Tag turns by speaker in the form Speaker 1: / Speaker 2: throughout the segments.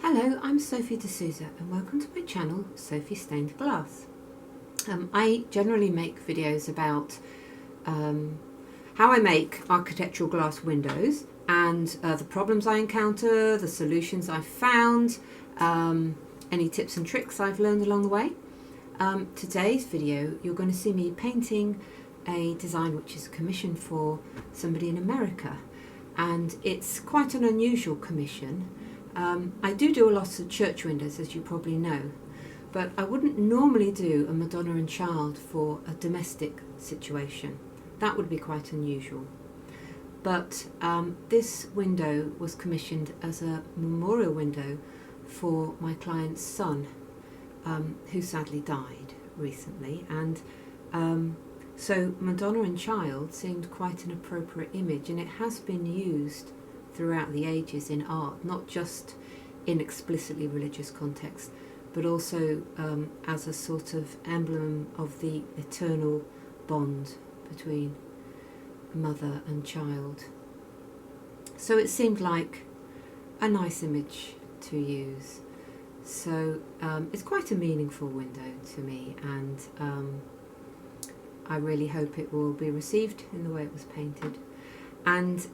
Speaker 1: Hello, I'm Sophie D'Souza and welcome to my channel, Sophie Stained Glass. I generally make videos about how I make architectural glass windows and the problems I encounter, the solutions I've found, any tips and tricks I've learned along the way. Today's video you're going to see me painting a design which is a commission for somebody in America, and it's quite an unusual commission. I do a lot of church windows, as you probably know, but I wouldn't normally do a Madonna and Child for a domestic situation. That would be quite unusual. But this window was commissioned as a memorial window for my client's son, who sadly died recently, and so Madonna and Child seemed quite an appropriate image, and it has been used throughout the ages in art, not just in explicitly religious context, but also as a sort of emblem of the eternal bond between mother and child. So it seemed like a nice image to use. So it's quite a meaningful window to me, and I really hope it will be received in the way it was painted. And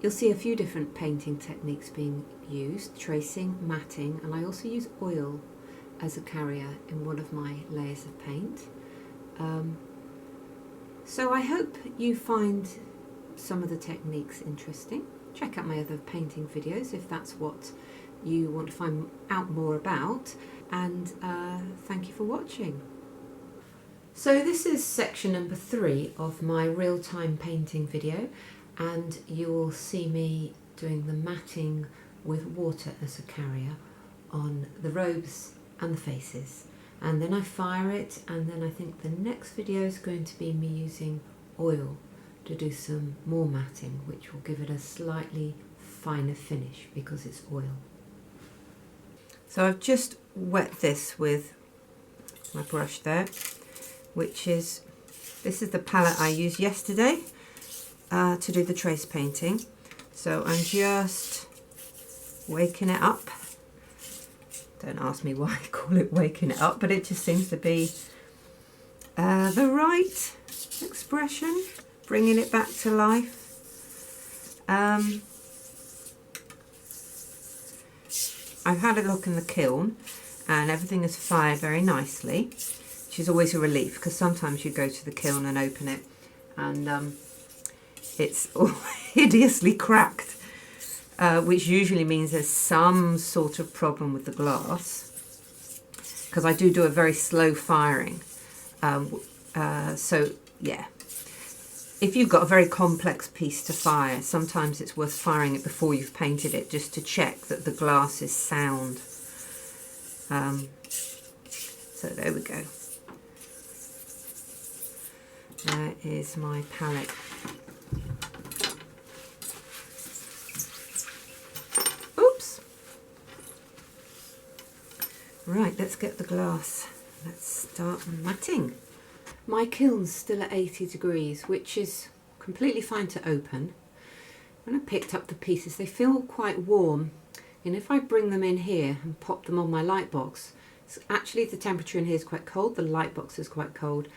Speaker 1: you'll see a few different painting techniques being used: tracing, matting, and I also use oil as a carrier in one of my layers of paint. So I hope you find some of the techniques interesting. Check out my other painting videos if that's what you want to find out more about, and thank you for watching. So this is section number 3 of my real-time painting video, and you will see me doing the matting with water as a carrier on the robes and the faces, and then I fire it, and then I think the next video is going to be me using oil to do some more matting, which will give it a slightly finer finish because it's oil. So I've just wet this with my brush there, which is, this is the palette I used yesterday to do the trace painting. So I'm just waking it up. Don't ask me why I call it waking it up, but it just seems to be the right expression, bringing it back to life. I've had a look in the kiln and everything is fired very nicely, which is always a relief, because sometimes you go to the kiln and open it and it's all hideously cracked, which usually means there's some sort of problem with the glass, because I do a very slow firing. So yeah, if you've got a very complex piece to fire, sometimes it's worth firing it before you've painted it, just to check that the glass is sound. So there we go. There is my palette. Oops. Right, let's get the glass. Let's start matting. My kiln's still at 80 degrees, which is completely fine to open. When I picked up the pieces, they feel quite warm, and if I bring them in here and pop them on my light box, actually the temperature in here is quite cold, the light box is quite cold,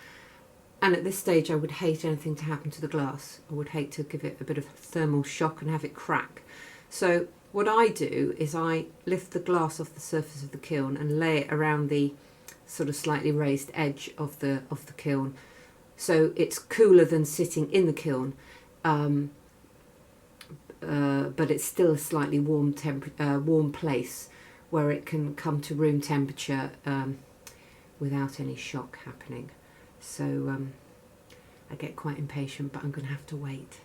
Speaker 1: and at this stage I would hate anything to happen to the glass. I would hate to give it a bit of thermal shock and have it crack. So what I do is I lift the glass off the surface of the kiln and lay it around the sort of slightly raised edge of the kiln, so it's cooler than sitting in the kiln, but it's still a slightly warm place where it can come to room temperature without any shock happening. So I get quite impatient, but I'm going to have to wait.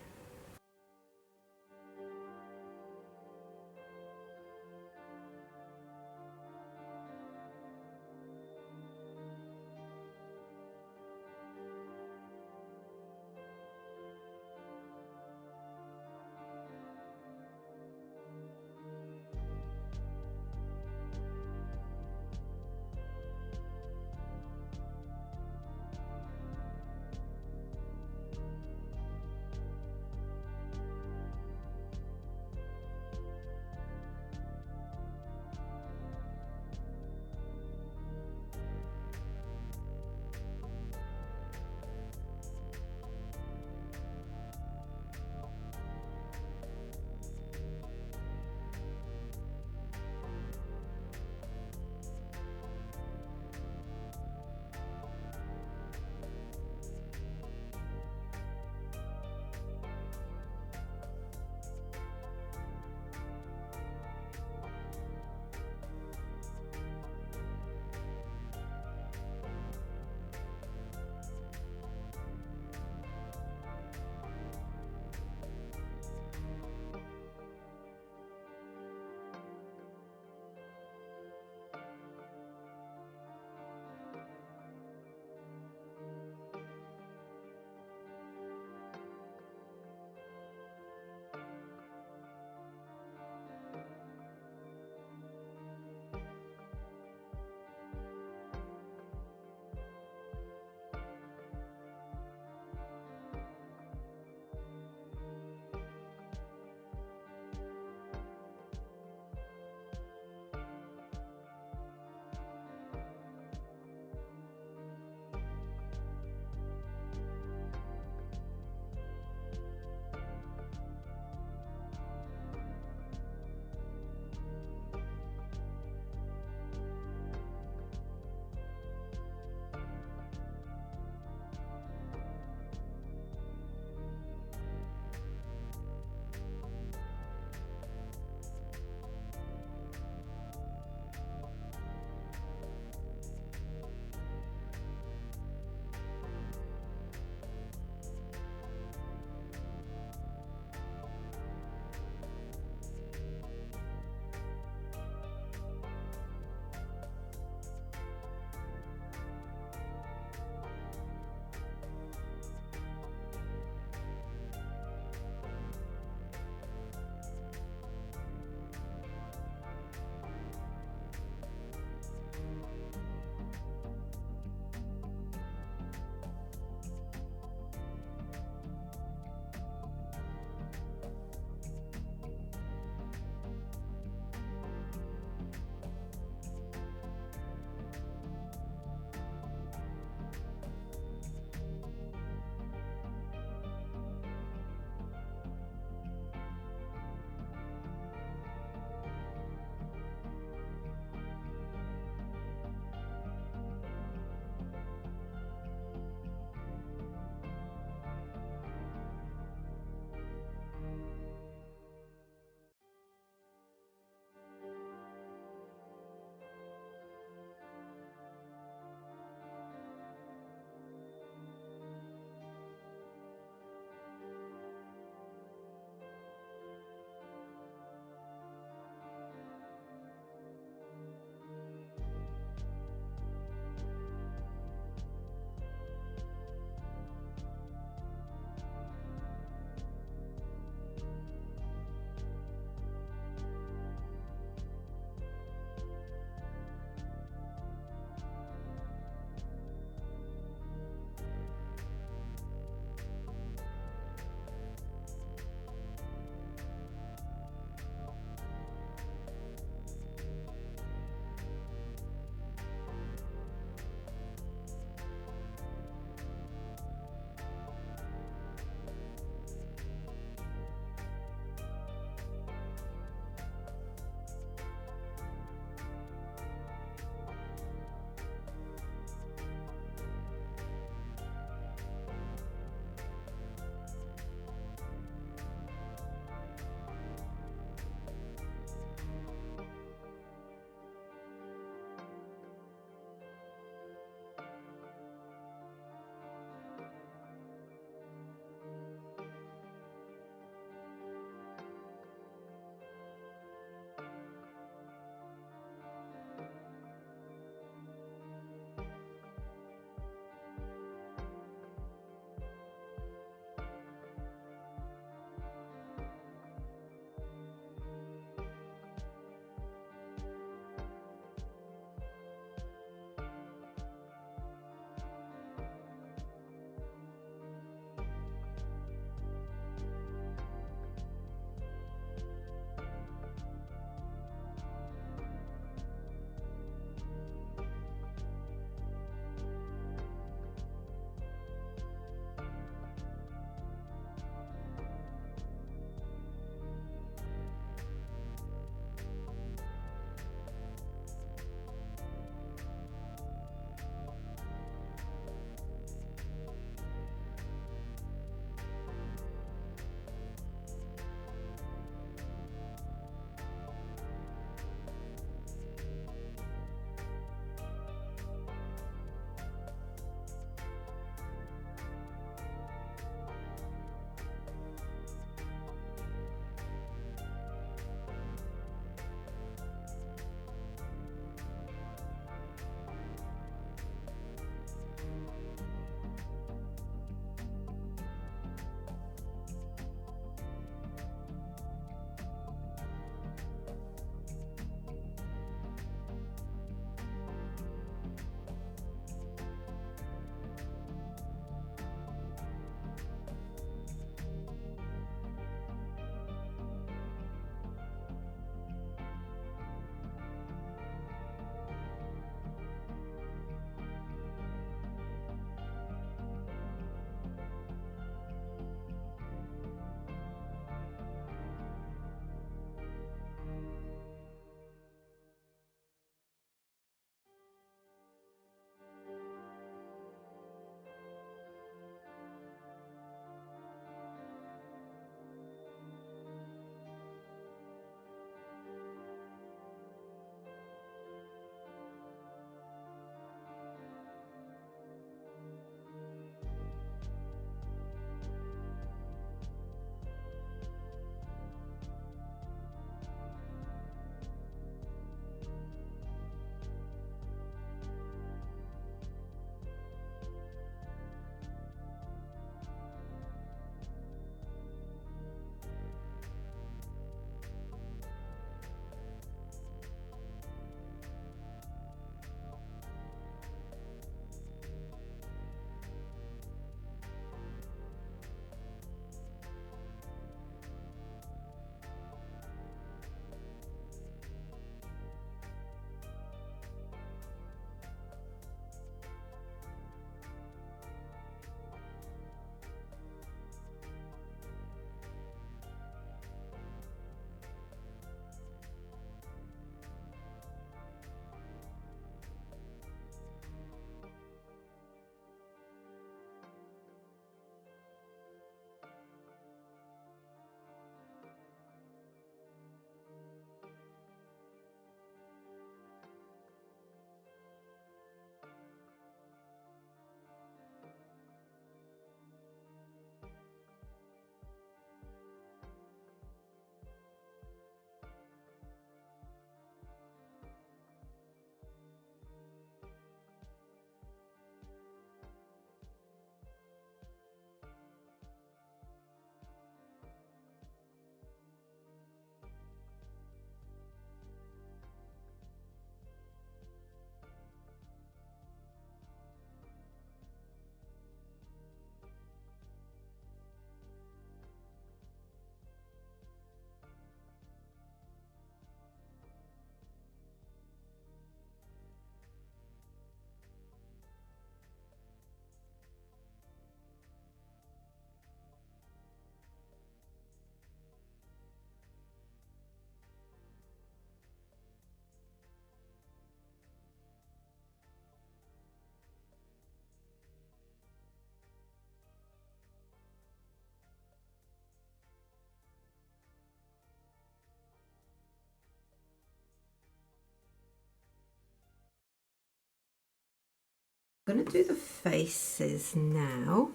Speaker 1: I'm going to do the faces now,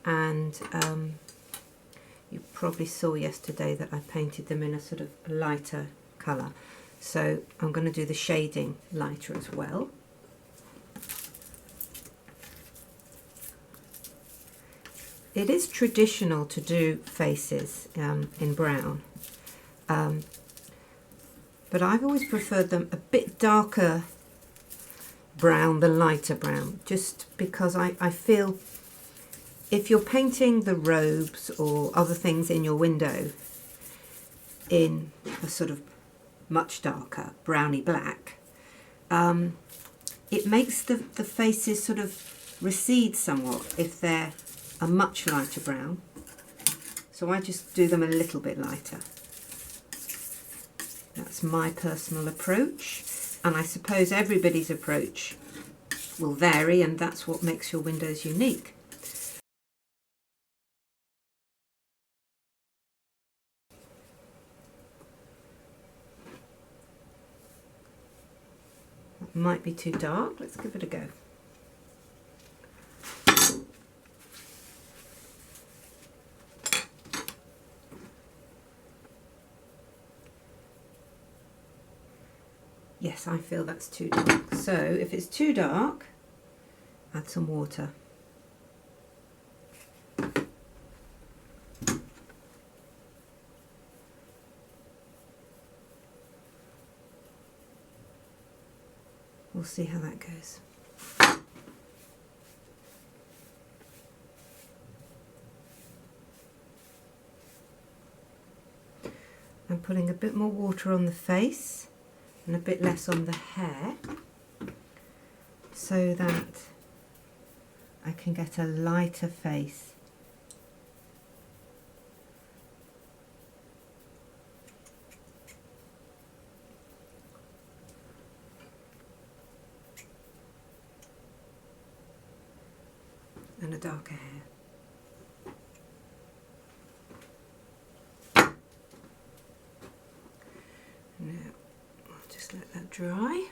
Speaker 1: and you probably saw yesterday that I painted them in a sort of lighter colour, so I'm going to do the shading lighter as well. It is traditional to do faces in brown, but I've always preferred them a bit darker brown than lighter brown, just because I feel if you're painting the robes or other things in your window in a sort of much darker browny black, it makes the faces sort of recede somewhat if they're a much lighter brown. So I just do them a little bit lighter. That's my personal approach, and I suppose everybody's approach will vary, and that's what makes your windows unique. That might be too dark. Let's give it a go. Yes, I feel that's too dark. So if it's too dark, add some water. We'll see how that goes. I'm putting a bit more water on the face and a bit less on the hair, so that I can get a lighter face. And a darker hair. Now, I'll just let that dry.